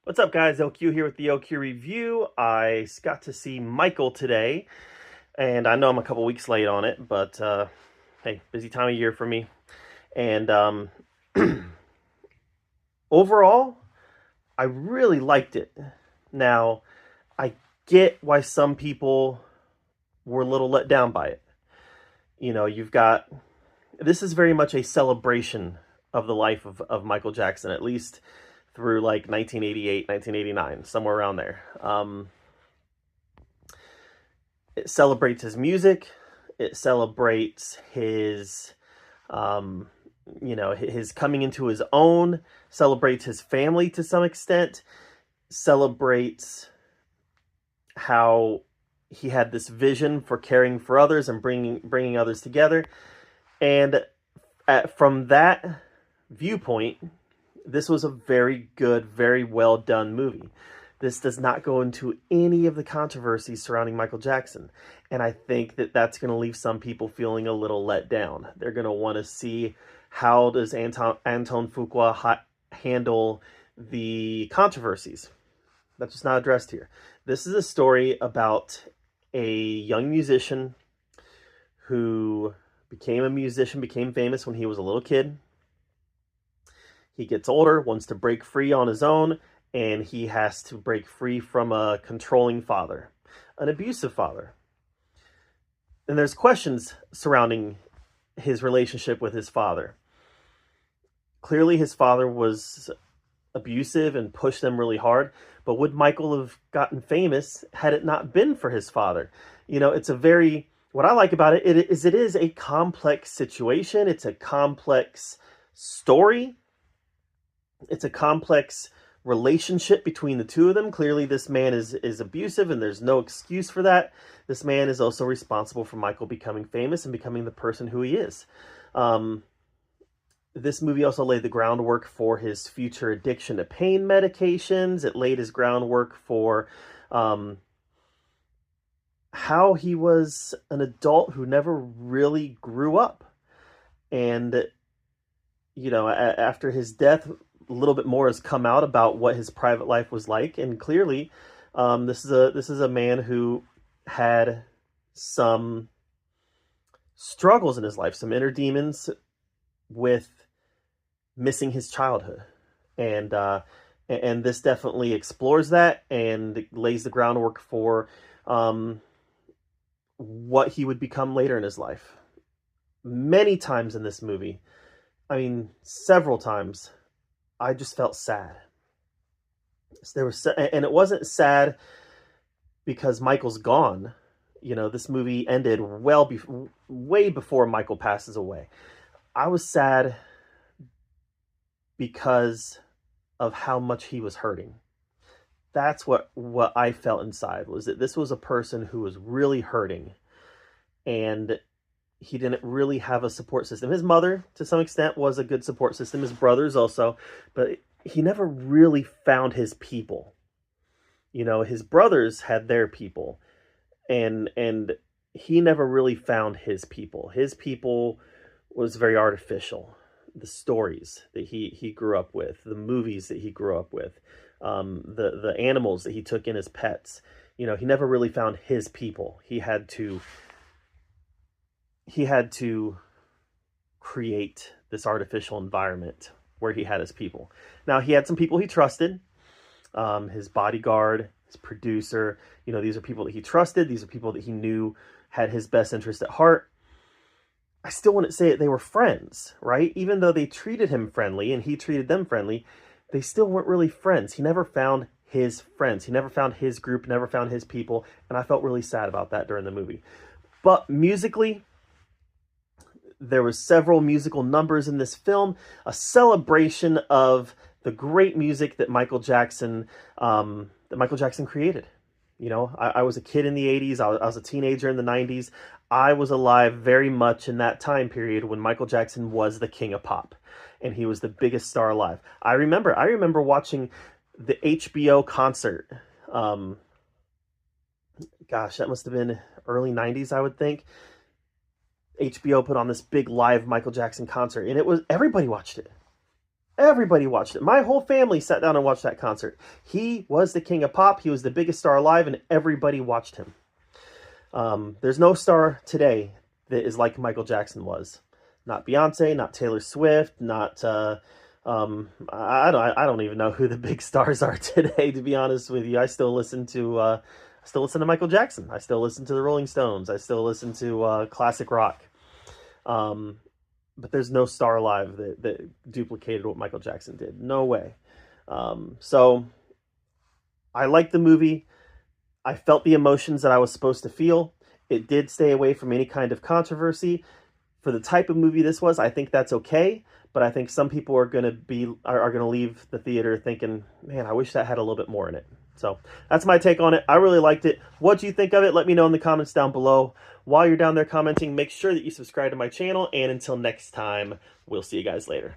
What's up, guys? LQ here with the LQ review. I got to see Michael today, and I know I'm a couple weeks late on it, but hey, busy time of year for me. And overall, I really liked it. Now, I get why some people were a little let down by it. You know, this is very much a celebration of the life of Michael Jackson, at least through like 1988, 1989, somewhere around there. It celebrates his music. It celebrates his, um, his coming into his own. Celebrates his family to some extent. Celebrates how he had this vision for caring for others and bringing others together. And from that viewpoint, this was a very good, very well done movie. This does not go into any of the controversies surrounding Michael Jackson. And I think that that's going to leave some people feeling a little let down. They're going to want to see, how does Anton Fuqua handle the controversies. That's just not addressed here. This is a story about a young musician who became famous when he was a little kid. He gets older, wants to break free on his own, and he has to break free from a controlling father, an abusive father. And there's questions surrounding his relationship with his father. Clearly, his father was abusive and pushed them really hard, but would Michael have gotten famous had it not been for his father? You know, what I like about it is a complex situation. It's a complex story. It's a complex relationship between the two of them. Clearly, this man is abusive, and there's no excuse for that. This man is also responsible for Michael becoming famous and becoming the person who he is. This movie also laid the groundwork for his future addiction to pain medications. It laid his groundwork for how he was an adult who never really grew up. And, you know, after his death, a little bit more has come out about what his private life was like. And clearly, this is a man who had some struggles in his life, some inner demons with missing his childhood. And this definitely explores that and lays the groundwork for what he would become later in his life. Many times in this movie, I mean, several times, I just felt sad. And it wasn't sad because Michael's gone. You know, this movie ended way before Michael passes away. I was sad because of how much he was hurting. That's what I felt inside, was that this was a person who was really hurting, and he didn't really have a support system. His mother, to some extent, was a good support system. His brothers also, but he never really found his people. You know, his brothers had their people, and he never really found his people. His people was very artificial. The stories that he grew up with, the movies that he grew up with, the animals that he took in as pets. You know, he never really found his people. He had to create this artificial environment where he had his people. Now, he had some people he trusted, his bodyguard, his producer. You know, these are people that he trusted. These are people that he knew had his best interest at heart. I still wouldn't say that they were friends, right? Even though they treated him friendly and he treated them friendly, they still weren't really friends. He never found his friends. He never found his group, never found his people. And I felt really sad about that during the movie. But musically, there were several musical numbers in this film, a celebration of the great music that Michael Jackson created. You know, I was a kid in the 80s. I was a teenager in the 90s. I was alive very much in that time period when Michael Jackson was the king of pop, and he was the biggest star alive. I remember watching the HBO concert. Gosh, that must have been early 90s, I would think. HBO put on this big live Michael Jackson concert, and everybody watched it. Everybody watched it. My whole family sat down and watched that concert. He was the king of pop. He was the biggest star alive, and everybody watched him. There's no star today that is like Michael Jackson was. Not Beyonce, not Taylor Swift, not I don't even know who the big stars are today. To be honest with you, I still listen to Michael Jackson. I still listen to the Rolling Stones. I still listen to classic rock. But there's no star alive that duplicated what Michael Jackson did. No way. So I liked the movie. I felt the emotions that I was supposed to feel. It did stay away from any kind of controversy. For the type of movie this was, I think that's okay. But I think some people are going to leave the theater thinking, man, I wish that had a little bit more in it. So that's my take on it. I really liked it. What do you think of it? Let me know in the comments down below. While you're down there commenting, make sure that you subscribe to my channel. And until next time, we'll see you guys later.